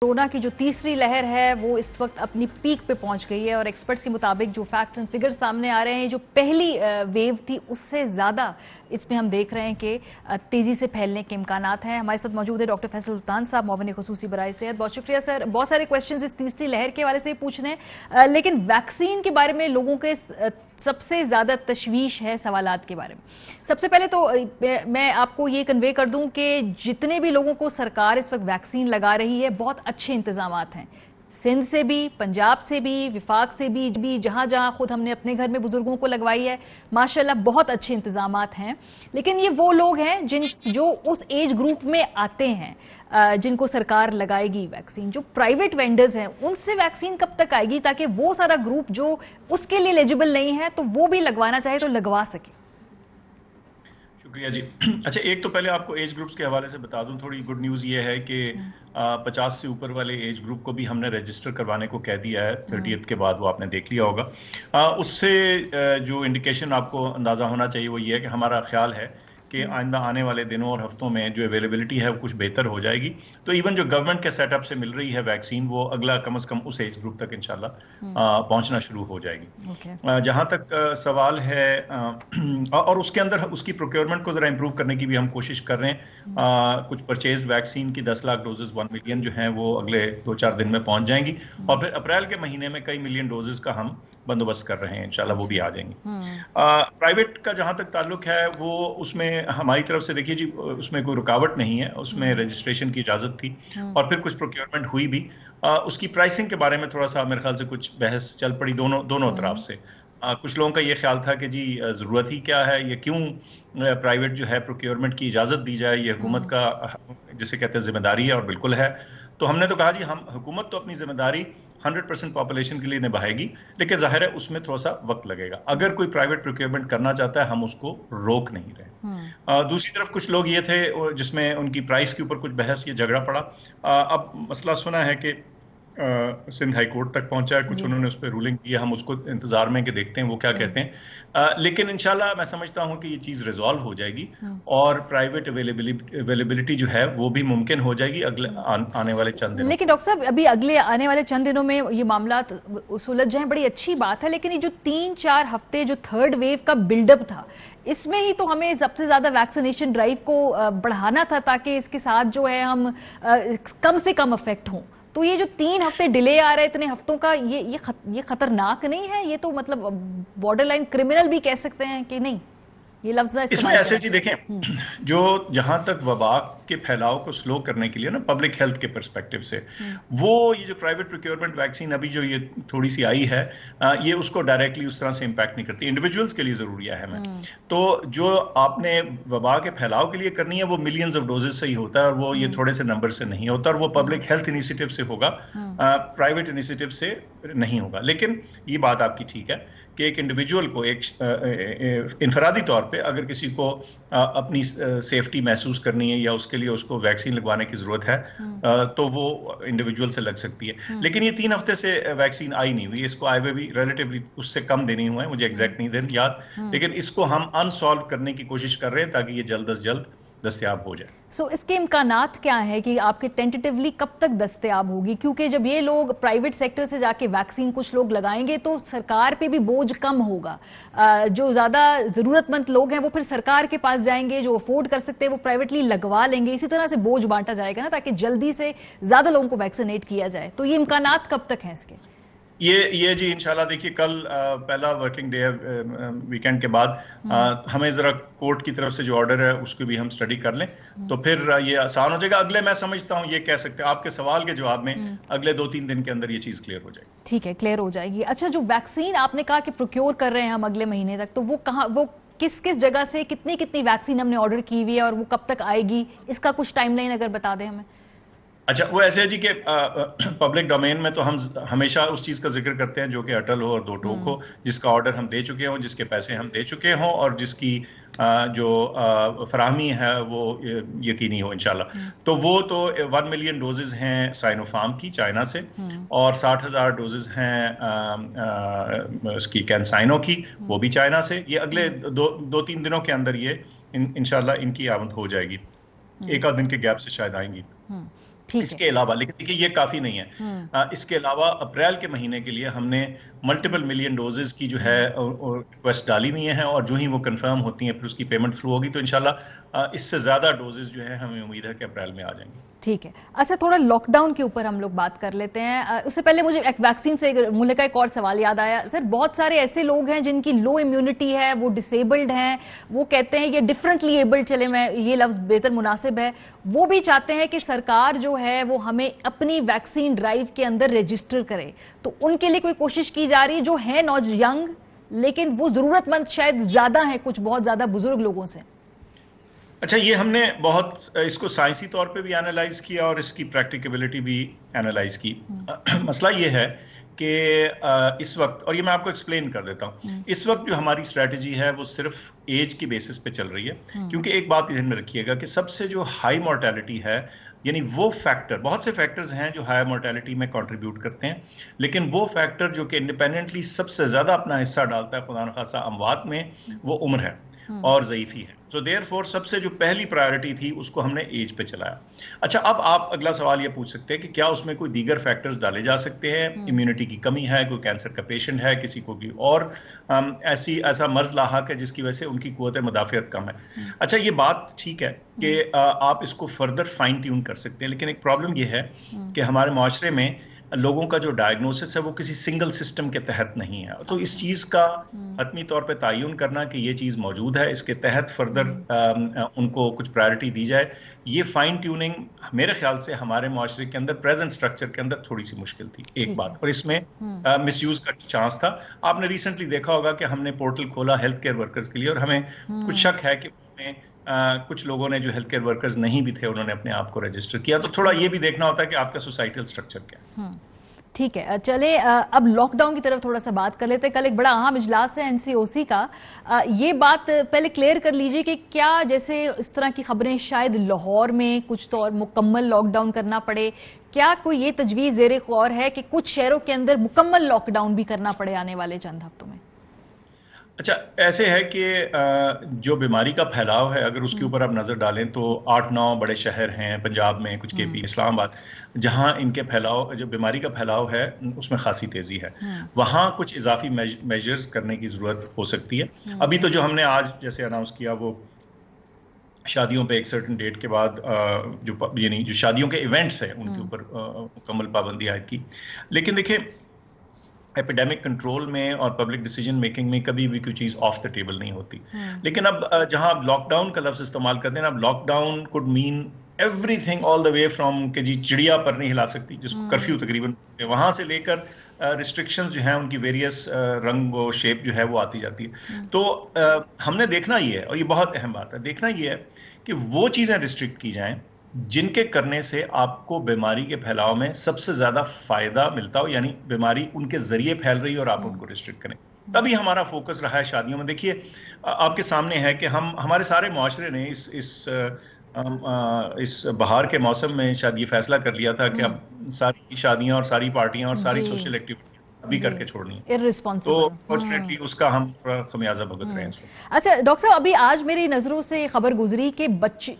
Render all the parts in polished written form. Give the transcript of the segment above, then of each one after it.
Corona की जो तीसरी लहर है वो इस वक्त अपनी पीक पे पहुंच गई है और एक्सपर्ट्स के मुताबिक जो फैक्ट्स एंड फिगर्स सामने आ रहे हैं, जो पहली वेव थी उससे ज़्यादा इसमें हम देख रहे हैं कि तेज़ी से फैलने के इम्कानात हैं। हमारे साथ मौजूद है डॉक्टर फैसल सुल्तान साहब, मुआविन खुसूसी बराए सेहत। बहुत शुक्रिया सर। बहुत सारे क्वेश्चंस इस तीसरी लहर के हवाले से पूछने हैं, लेकिन वैक्सीन के बारे में लोगों के सबसे ज़्यादा तशवीश है सवालात के बारे में। सबसे पहले तो मैं आपको ये कन्वे कर दूं कि जितने भी लोगों को सरकार इस वक्त वैक्सीन लगा रही है, बहुत अच्छे इंतजामात हैं। सिंध से भी, पंजाब से भी, विफाक से भी, जहाँ जहाँ खुद हमने अपने घर में बुजुर्गों को लगवाई है, माशाल्लाह बहुत अच्छे इंतजामात हैं। लेकिन ये वो लोग हैं जो उस एज ग्रुप में आते हैं जिनको सरकार लगाएगी वैक्सीन। जो प्राइवेट वेंडर्स हैं उनसे वैक्सीन कब तक आएगी ताकि वो सारा ग्रुप जो उसके लिए एलिजिबल नहीं है तो वो भी लगवाना चाहे तो लगवा सके? शुक्रिया जी। अच्छा, एक तो पहले आपको एज ग्रुप्स के हवाले से बता दूं, थोड़ी गुड न्यूज़ ये है कि 50 से ऊपर वाले एज ग्रुप को भी हमने रजिस्टर करवाने को कह दिया है 30th के बाद। वो आपने देख लिया होगा। उससे जो इंडिकेशन आपको अंदाज़ा होना चाहिए वो ये है कि हमारा ख्याल है कि आइंदा आने वाले दिनों और हफ्तों में जो अवेलेबिलिटी है वो कुछ बेहतर हो जाएगी। तो इवन जो गवर्नमेंट के सेटअप से मिल रही है वैक्सीन, वो अगला कम से कम उस एज ग्रुप तक इंशाल्लाह पहुंचना शुरू हो जाएगी। जहां तक सवाल है और उसके अंदर उसकी प्रोक्योरमेंट को जरा इंप्रूव करने की भी हम कोशिश कर रहे हैं। कुछ परचेज वैक्सीन की 10 लाख डोजेज 1 मिलियन जो हैं वो अगले 2-4 दिन में पहुंच जाएंगी और फिर अप्रैल के महीने में कई मिलियन डोजेज का हम बंदोबस्त कर रहे हैं। इंशाल्लाह वो भी आ जाएंगी। प्राइवेट का जहां तक ताल्लुक है वो उसमें हमारी तरफ से देखिए जी, उसमें कोई रुकावट नहीं है। उसमें रजिस्ट्रेशन की इजाजत थी और फिर कुछ प्रोक्योरमेंट हुई भी। उसकी प्राइसिंग के बारे में थोड़ा सा मेरे ख्याल से कुछ बहस चल पड़ी दोनों तरफ से। कुछ लोगों का ये ख्याल था कि जी ज़रूरत ही क्या है, ये क्यों प्राइवेट जो है प्रोक्योरमेंट की इजाज़त दी जाए, ये हुकूमत का जिसे कहते हैं जिम्मेदारी है, और बिल्कुल है। तो हमने तो कहा जी हुकूमत तो अपनी जिम्मेदारी 100% पॉपुलेशन के लिए निभाएगी, लेकिन जाहिर है उसमें थोड़ा सा वक्त लगेगा। अगर कोई प्राइवेट प्रोक्योरमेंट करना चाहता है हम उसको रोक नहीं रहे। दूसरी तरफ कुछ लोग ये थे जिसमें उनकी प्राइस के ऊपर कुछ बहस, ये झगड़ा पड़ा। अब मसला सुना है कि सिंध हाई कोर्ट तक पहुंचा है, कुछ उन्होंने उस पर रूलिंग की है, हम उसको इंतजार में कि देखते हैं वो क्या कहते हैं। लेकिन इंशाल्लाह मैं समझता हूं कि ये चीज़ रिजॉल्व हो जाएगी और प्राइवेट अवेलेबिलिटी जो है वो भी मुमकिन हो जाएगी अगले आने वाले चंद दिनों। लेकिन डॉक्टर साहब, अभी अगले आने वाले चंद दिनों में ये मामला सुलझ जाए, बड़ी अच्छी बात है। लेकिन ये जो 3-4 हफ्ते जो थर्ड वेव का बिल्डअप था, इसमें ही तो हमें सबसे ज्यादा वैक्सीनेशन ड्राइव को बढ़ाना था ताकि इसके साथ जो है हम कम से कम अफेक्ट हों। तो ये जो 3 हफ्ते डिले आ रहे हैं, इतने हफ्तों का, ये खतरनाक नहीं है? ये तो मतलब बॉर्डर लाइन क्रिमिनल भी कह सकते हैं कि नहीं? ये लफ्ज़ इसमें ऐसे जी देखें, जो जहां तक वबा के फैलाव को स्लो करने के लिए ना पब्लिक हेल्थ के पर्सपेक्टिव से, वो ये जो प्राइवेट प्रोक्योरमेंट वैक्सीन अभी जो ये थोड़ी सी आई है, ये उसको डायरेक्टली उस तरह से इम्पैक्ट नहीं करती। इंडिविजुअल्स के लिए जरूरी है तो जो आपने वबा के फैलाव के लिए करनी है वो मिलियंस ऑफ डोजेज से ही होता है और वो ये थोड़े से नंबर से नहीं होता, और वो पब्लिक हेल्थ इनिशिएटिव से होगा, प्राइवेट इनिशिएटिव से नहीं होगा। लेकिन ये बात आपकी ठीक है कि एक इंडिविजुअल को एक इनफरादी तौर पे अगर किसी को अपनी सेफ्टी महसूस करनी है या उसके लिए उसको वैक्सीन लगवाने की जरूरत है, तो वो इंडिविजुअल से लग सकती है। लेकिन ये 3 हफ्ते से वैक्सीन आई नहीं हुई, इसको आए हुए भी रिलेटिवली उससे कम देनी हुआ है, मुझे एग्जैक्ट नहीं दिन याद, लेकिन इसको हम अनसॉल्व करने की कोशिश कर रहे हैं ताकि ये जल्द अज जल्द दस्तयाब हो जाए। सो इसके इम्कानात क्या है कि आपके टेंटेटिवली कब तक दस्तयाब होगी? क्योंकि जब ये लोग प्राइवेट सेक्टर से जाके वैक्सीन कुछ लोग लगाएंगे तो सरकार पे भी बोझ कम होगा। जो ज़्यादा ज़रूरतमंद लोग हैं वो फिर सरकार के पास जाएंगे, जो अफोर्ड कर सकते हैं वो प्राइवेटली लगवा लेंगे। इसी तरह से बोझ बांटा जाएगा ना, ताकि जल्दी से ज़्यादा लोगों को वैक्सीनेट किया जाए। तो ये इम्कानात कब तक हैं इसके? ये जी इंशाल्लाह देखिए, कल पहला वर्किंग डे है वीकेंड के बाद। हमें जरा कोर्ट की तरफ से जो ऑर्डर है उसको भी हम स्टडी कर लें तो फिर ये आसान हो जाएगा। अगले, मैं समझता हूँ ये कह सकते हैं आपके सवाल के जवाब में, अगले 2-3 दिन के अंदर ये चीज क्लियर हो जाएगी। ठीक है, क्लियर हो जाएगी। अच्छा, जो वैक्सीन आपने कहा कि प्रोक्योर कर रहे हैं हम अगले महीने तक, तो वो कहाँ, वो किस किस जगह से कितनी वैक्सीन हमने ऑर्डर की हुई है और वो कब तक आएगी, इसका कुछ टाइमलाइन अगर बता दें हमें। अच्छा, वो ऐसे है जी कि पब्लिक डोमेन में तो हम हमेशा उस चीज़ का जिक्र करते हैं जो कि अटल हो और दो टोक हो, जिसका ऑर्डर हम दे चुके हों, जिसके पैसे हम दे चुके हों और जिसकी जो फराहमी है वो यकीनी हो इंशाल्लाह। तो वो तो 1 मिलियन डोजेज हैं साइनोफार्म की चाइना से और 60,000 डोजेज हैं उसकी कैंसाइनो की, वो भी चाइना से। ये अगले 2-3 दिनों के अंदर ये इंशाल्लाह इनकी आमद हो जाएगी, 1 आध दिन के गैप से शायद आएंगी। اس کے علاوہ لیکن دیکھیے یہ کافی نہیں ہے. اس کے علاوہ اپریل کے مہینے کے لیے ہم نے ملٹیپل ملین ڈوزز کی جو ہے ریکویسٹ ڈالی ہوئی ہیں, اور جو ہی وہ کنفرم ہوتی ہیں پھر اس کی پیمنٹ تھرو ہوگی, تو انشاءاللہ اس سے زیادہ ڈوزز جو ہے ہمیں امید ہے کہ اپریل میں آ جائیں گے. ٹھیک ہے. اچھا تھوڑا لاک ڈاؤن کے اوپر ہم لوگ بات کر لیتے ہیں. اس سے پہلے مجھے ایک ویکسین سے ملکہ ایک اور سوال یاد آیا. سر بہت سارے ایسے لوگ ہیں جن کی لو امیونٹی ہے, وہ ڈسیبلڈ ہیں, وہ کہتے ہیں یہ ڈفرینٹلی ایبلڈ, چلے میں یہ لفظ بہتر مناسب ہے, وہ بھی چاہتے ہیں کہ سرکار جو ہے وہ ہمیں اپنی ویکسین ڈرائیو کے اندر رجسٹر کرے. تو ان کے لیے کوئی کوشش کی جا رہی ہے جو ہیں ینگ لیکن وہ ضرورت مند شاید زیادہ ہیں کچھ بہت زیادہ بزرگ لوگوں سے؟ اچھا یہ ہم نے بہت اس کو سائنسی طور پہ بھی انالائز کیا اور اس کی پریکٹیکیبلٹی بھی انالائز کی. مسئلہ یہ ہے کہ اس وقت, اور یہ میں آپ کو ایکسپلین کر دیتا ہوں, اس وقت جو ہماری اسٹریٹجی ہے وہ صرف ایج کی بیسس پہ چل رہی ہے, کیونکہ ایک بات ذہن میں رکھیے گا کہ سب سے جو ہائی مورٹیلٹی ہے, یعنی وہ فیکٹر, بہت سے فیکٹرز ہیں جو ہائی مورٹیلٹی میں کنٹریبیوٹ کرتے ہیں, لیکن وہ فیکٹر جو کہ انڈیپینڈنٹلی سب سے زیادہ اپنا حصہ ڈالتا ہے خدا نخواستہ اموات میں, وہ عمر ہے اور ضعیفی ہے. تو دیر فور سب سے جو پہلی پرائیورٹی تھی اس کو ہم نے ایج پہ چلایا. اچھا اب آپ اگلا سوال یہ پوچھ سکتے ہیں کہ کیا اس میں کوئی دیگر فیکٹرز ڈالے جا سکتے ہیں, امیونٹی کی کمی ہے, کوئی کینسر کا پیشنٹ ہے, کسی کو بھی اور ایسا مرض لاحق ہے جس کی وجہ سے ان کی قوت مدافعت کم ہے. اچھا یہ بات ٹھیک ہے کہ آپ اس کو فردر فائن ٹیون کر سکتے ہیں, لیکن ایک پرابلم یہ ہے کہ ہمارے معاشرے میں لوگوں کا جو ڈائگنوسس ہے وہ کسی سنگل سسٹم کے تحت نہیں ہے. تو اس چیز کا حتمی طور پہ تعین کرنا کہ یہ چیز موجود ہے, اس کے تحت فردر ان کو کچھ پرائرٹی دی جائے, یہ فائن ٹیوننگ میرے خیال سے ہمارے معاشرے کے اندر پریزنٹ سٹرکچر کے اندر تھوڑی سی مشکل تھی, ایک بات. اور اس میں مس یوز کا چانس تھا. آپ نے ریسنٹلی دیکھا ہوگا کہ ہم نے پورٹل کھولا ہیلتھ کیئر ورکرز کے لیے, اور ہمیں کچھ شک ہے کہ اس میں کچھ لوگوں نے جو ہیلتھ کیئر ورکرز نہیں بھی تھے انہوں نے اپنے آپ کو رجسٹر کیا. تو تھوڑا یہ بھی دیکھنا ہوتا ہے کہ آپ کا سوسائٹل سٹرکچر کیا ہے. ٹھیک ہے, چلے اب لاک ڈاؤن کی طرف تھوڑا سا بات کر لیتے ہیں. کل ایک بڑا اہم اجلاس ہے NCOC کا, یہ بات پہلے کلیئر کر لیجئے کہ کیا جیسے اس طرح کی خبریں شاید لاہور میں کچھ طور مکمل لاک ڈاؤن کرنا پڑے, کیا کوئی یہ تجویز زیر غور ہے کہ کچھ شہروں کے اندر مکمل لاک ڈاؤن بھی کرنا پڑے آنے والے چند ہفتوں میں؟ اچھا ایسے ہے کہ جو بیماری کا پھیلاؤ ہے اگر اس کے اوپر آپ نظر ڈالیں تو 8-9 بڑے شہر ہیں پنجاب میں, کچھ KP, اسلام آباد, جہاں ان کے پھیلاؤ, جو بیماری کا پھیلاؤ ہے اس میں خاصی تیزی ہے. وہاں کچھ اضافی میجرز کرنے کی ضرورت ہو سکتی ہے. ابھی تو جو ہم نے آج جیسے اناؤنس کیا وہ شادیوں پہ ایک سرٹن ڈیٹ کے بعد یعنی جو شادیوں کے ایونٹس ہیں ان کے اوپر مکمل پابندی عائد کی. لیکن دیکھیں ایپیڈیمک کنٹرول میں اور پبلک ڈیسیجن میکنگ میں کبھی بھی کوئی چیز آف دا ٹیبل نہیں ہوتی. لیکن اب جہاں آپ لاک ڈاؤن کا لفظ استعمال کرتے ہیں, اب لاک ڈاؤن کوڈ مین everything all the way from کہ جی چڑیا پر نہیں ہلا سکتی جس کو کرفیو تقریباً, وہاں سے لے کر ریسٹرکشنز جو ہیں ان کی ویریس رنگ و شیپ جو ہے وہ آتی جاتی ہے. تو ہم نے دیکھنا یہ ہے, اور یہ بہت اہم بات ہے, دیکھنا یہ ہے کہ وہ چیزیں ریسٹرکٹ کی جائیں جن کے کرنے سے آپ کو بیماری کے پھیلاؤ میں سب سے زیادہ فائدہ ملتا ہو, یعنی بیماری ان کے ذریعے پھیل رہی ہے اور آپ ان کو ریسٹرکٹ کریں. تبھی ہمارا فوکس رہا ہے شادیوں میں. دیکھیے آپ کے سامنے ہے کہ ہمارے سارے معاشرے نے اس بہار کے موسم میں شاید یہ فیصلہ کر لیا تھا کہ اب ساری شادیاں اور ساری پارٹیاں اور ساری سوشل ایکٹیویٹی ابھی کر کے چھوڑنی ہے, تو فارچونیٹلی اس کا ہم خمیازہ بھگت رہے ہیں اس وقت. اچھا ڈاکٹر صاحب, ابھی آج میری نظروں سے خبر گزری کہ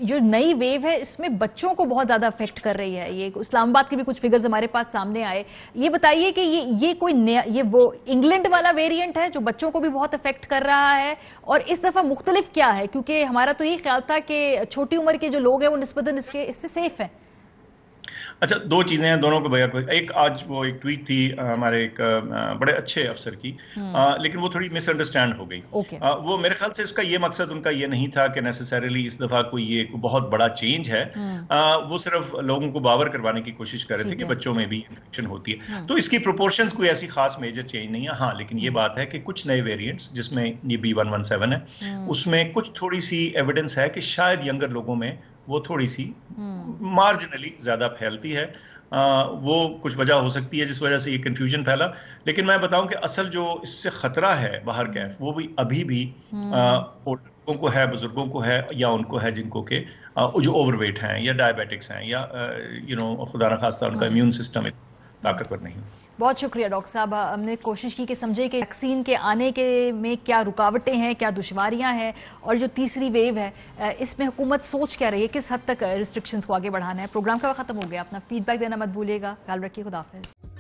جو نئی ویو ہے اس میں بچوں کو بہت زیادہ افیکٹ کر رہی ہے. یہ اسلام آباد کے بھی کچھ فگرز ہمارے پاس سامنے آئے. یہ بتائیے کہ یہ کوئی نیا, یہ وہ انگلینڈ والا ویریئنٹ ہے جو بچوں کو بھی بہت افیکٹ کر رہا ہے, اور اس دفعہ مختلف کیا ہے؟ کیونکہ ہمارا تو یہ خیال تھا کہ چھوٹی عمر کے جو لوگ ہیں وہ نسبتاً اس سے سیف ہیں. اچھا دو چیزیں ہیں دونوں کو بیان کریں. ایک آج وہ ایک ٹویٹ تھی ہمارے ایک بڑے اچھے افسر کی, لیکن وہ تھوڑی مس انڈرسٹینڈ ہو گئی. وہ میرے خیال سے اس کا یہ مقصد ان کا یہ نہیں تھا کہ نیسیسریلی اس دفعہ کوئی یہ بہت بڑا چینج ہے, وہ صرف لوگوں کو باور کروانے کی کوشش کر رہے تھے کہ بچوں میں بھی انفیکشن ہوتی ہے. تو اس کی پروپورشنز کوئی ایسی خاص میجر چینج نہیں ہے. ہاں لیکن یہ بات ہے کہ کچھ نئے ویریئنٹس جس میں یہ B117 ہے, اس میں کچھ تھوڑی سی ایویڈنس ہے کہ شاید ینگر لوگوں میں وہ تھوڑی سی مارجنلی زیادہ پھیلتی ہے. وہ کچھ وجہ ہو سکتی ہے جس وجہ سے یہ کنفیوژن پھیلا. لیکن میں بتاؤں کہ اصل جو اس سے خطرہ ہے باہر کیف, وہ بھی ابھی بھی لوگوں کو ہے, بزرگوں کو ہے, یا ان کو ہے جن کو کہ جو اوور ویٹ ہیں یا ڈائبیٹکس ہیں یا خدا نخواستہ ان کا امیون سسٹم طاقتور نہیں. बहुत शुक्रिया डॉक्टर साहब। हमने कोशिश की कि समझे कि वैक्सीन के आने के में क्या रुकावटें हैं, क्या दुश्वारियां हैं, और जो तीसरी वेव है इसमें हुकूमत सोच क्या रही है, किस हद तक रिस्ट्रिक्शंस को आगे बढ़ाना है। प्रोग्राम का वक्त खत्म हो गया, अपना फीडबैक देना मत भूलिएगा। ख्याल रखिए, खुदा हाफिज़।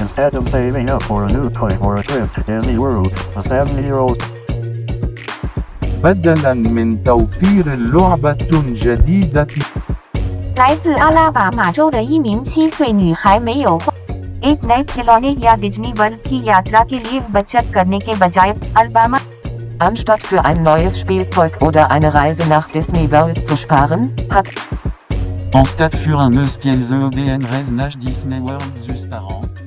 Instead of saving up for a new toy or a trip to Disney World, a 70-year-old بدلاً من توفير لعبة جديدة 来自阿拉巴马州的一名7岁女孩没有花 एक नए खिलौने या डिज्नी वर्ल्ड की यात्रा के लिए बचत करने के बजाय Alabama Anstatt für ein neues Spielzeug oder eine Reise nach Disney World zu sparen, hat En stade für un eus qu'elles EDN Reznach Disney World zus par an.